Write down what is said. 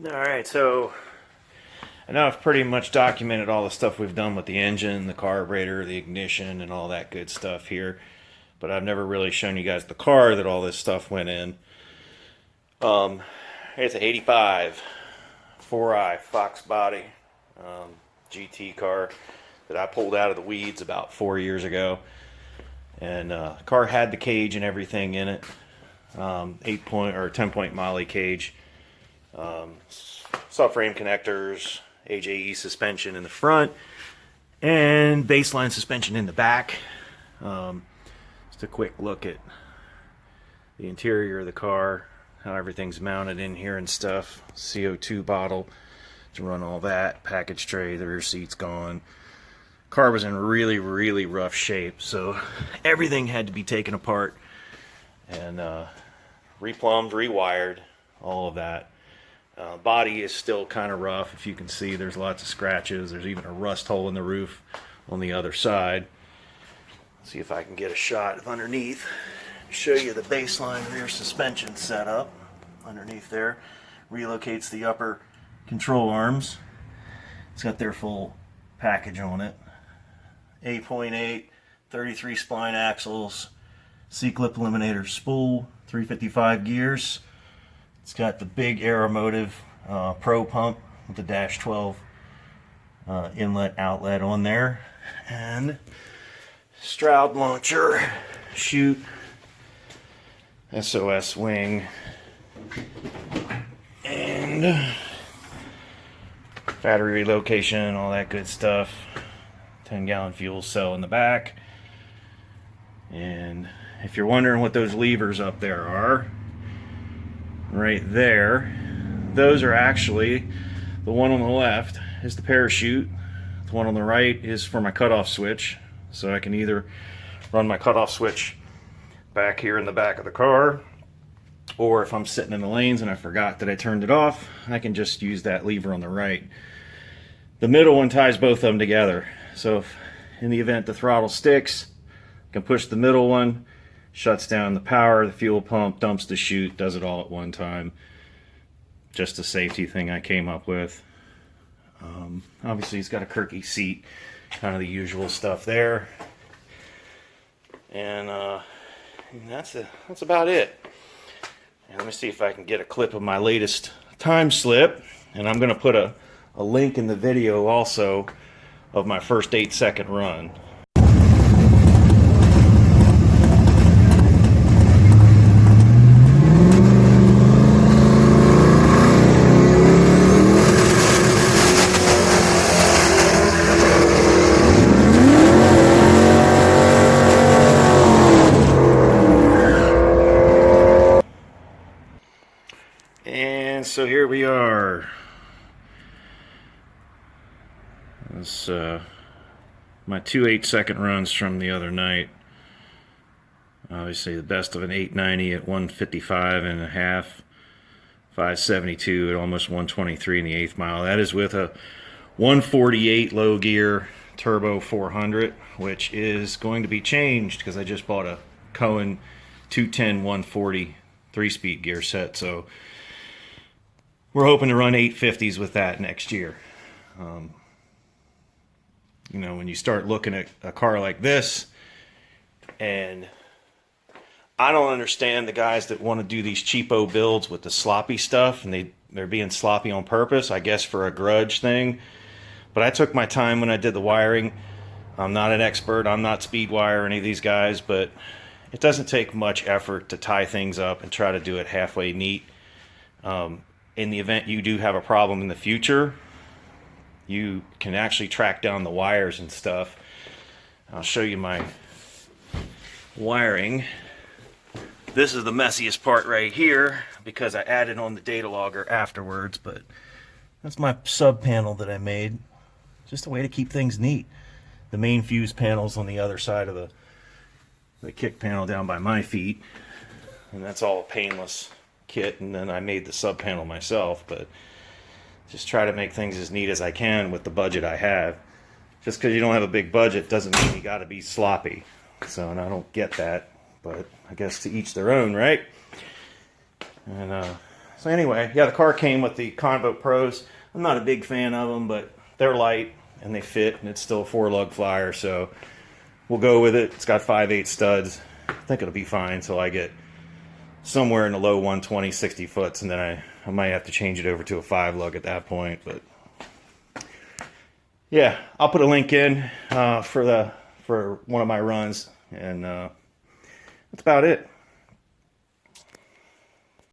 Alright, so I know I've pretty much documented all the stuff we've done with the engine, the carburetor, the ignition, and all that good stuff here. But I've never really shown you guys the car that all this stuff went in. It's an 85 4i foxbody GT car that I pulled out of the weeds about 4 years ago. And the car had the cage and everything in it. 8-point or 10-point Molly cage. Subframe connectors, AJE suspension in the front, and baseline suspension in the back. Just a quick look at the interior of the car, how everything's mounted in here and stuff. CO2 bottle to run all that, package tray, the rear seat's gone. Car was in really rough shape, so everything had to be taken apart and replumbed, rewired, all of that. Body is still kind of rough. If you can see, there's lots of scratches. There's even a rust hole in the roof on the other side. See if I can get a shot of underneath. Show you the baseline rear suspension setup underneath there. Relocates the upper control arms. It's got their full package on it. 8.8, 33 spline axles, C-clip eliminator spool, 355 gears. It's got the big Aeromotive Pro pump with the dash 12 inlet outlet on there, and Stroud launcher, chute, SOS wing, and battery relocation, all that good stuff. 10-gallon fuel cell in the back. And if you're wondering what those levers up there are, right there, those are actually, the one on the left is the parachute, the one on the right is for my cutoff switch, so I can either run my cutoff switch back here in the back of the car, or if I'm sitting in the lanes and I forgot that I turned it off, I can just use that lever on the right. The middle one ties both of them together, so if in the event the throttle sticks, I can push the middle one, shuts down the power, the fuel pump, dumps the chute, does it all at one time. Just a safety thing I came up with. Obviously it's got a Kirky seat, kind of the usual stuff there. And that's about it. And let me see if I can get a clip of my latest time slip. And I'm going to put a link in the video also of my first 8-second run. And so here we are. That's my 2 8-second runs from the other night. Obviously the best of an 890 at 155 and a half, 572 at almost 123 in the 8th mile. That is with a 148 low gear turbo 400, which is going to be changed because I just bought a Cohen 210 140 3-speed gear set, so we're hoping to run 850s with that next year. You know, when you start looking at a car like this, and I don't understand the guys that want to do these cheapo builds with the sloppy stuff, and they're being sloppy on purpose, I guess for a grudge thing. But I took my time when I did the wiring. I'm not an expert, I'm not Speedwire or any of these guys, but it doesn't take much effort to tie things up and try to do it halfway neat. In the event you do have a problem in the future, you can actually track down the wires and stuff. I'll show you my wiring. This is the messiest part right here because I added on the data logger afterwards, but that's my sub panel that I made. Just a way to keep things neat. The main fuse panel's on the other side of the kick panel down by my feet, and that's all a painless kit, and then I made the sub panel myself, but just try to make things as neat as I can with the budget I have. Just because you don't have a big budget doesn't mean you got to be sloppy. So, and I don't get that, but I guess to each their own, right? And So anyway, yeah, the car came with the Convo Pros. I'm not a big fan of them, but they're light and they fit, and it's still a 4-lug flyer, so we'll go with it. It's got 5/8 studs. I think it'll be fine until I get somewhere in the low 120, 60 foots, and then I might have to change it over to a 5-lug at that point. But yeah, I'll put a link in for one of my runs, and that's about it.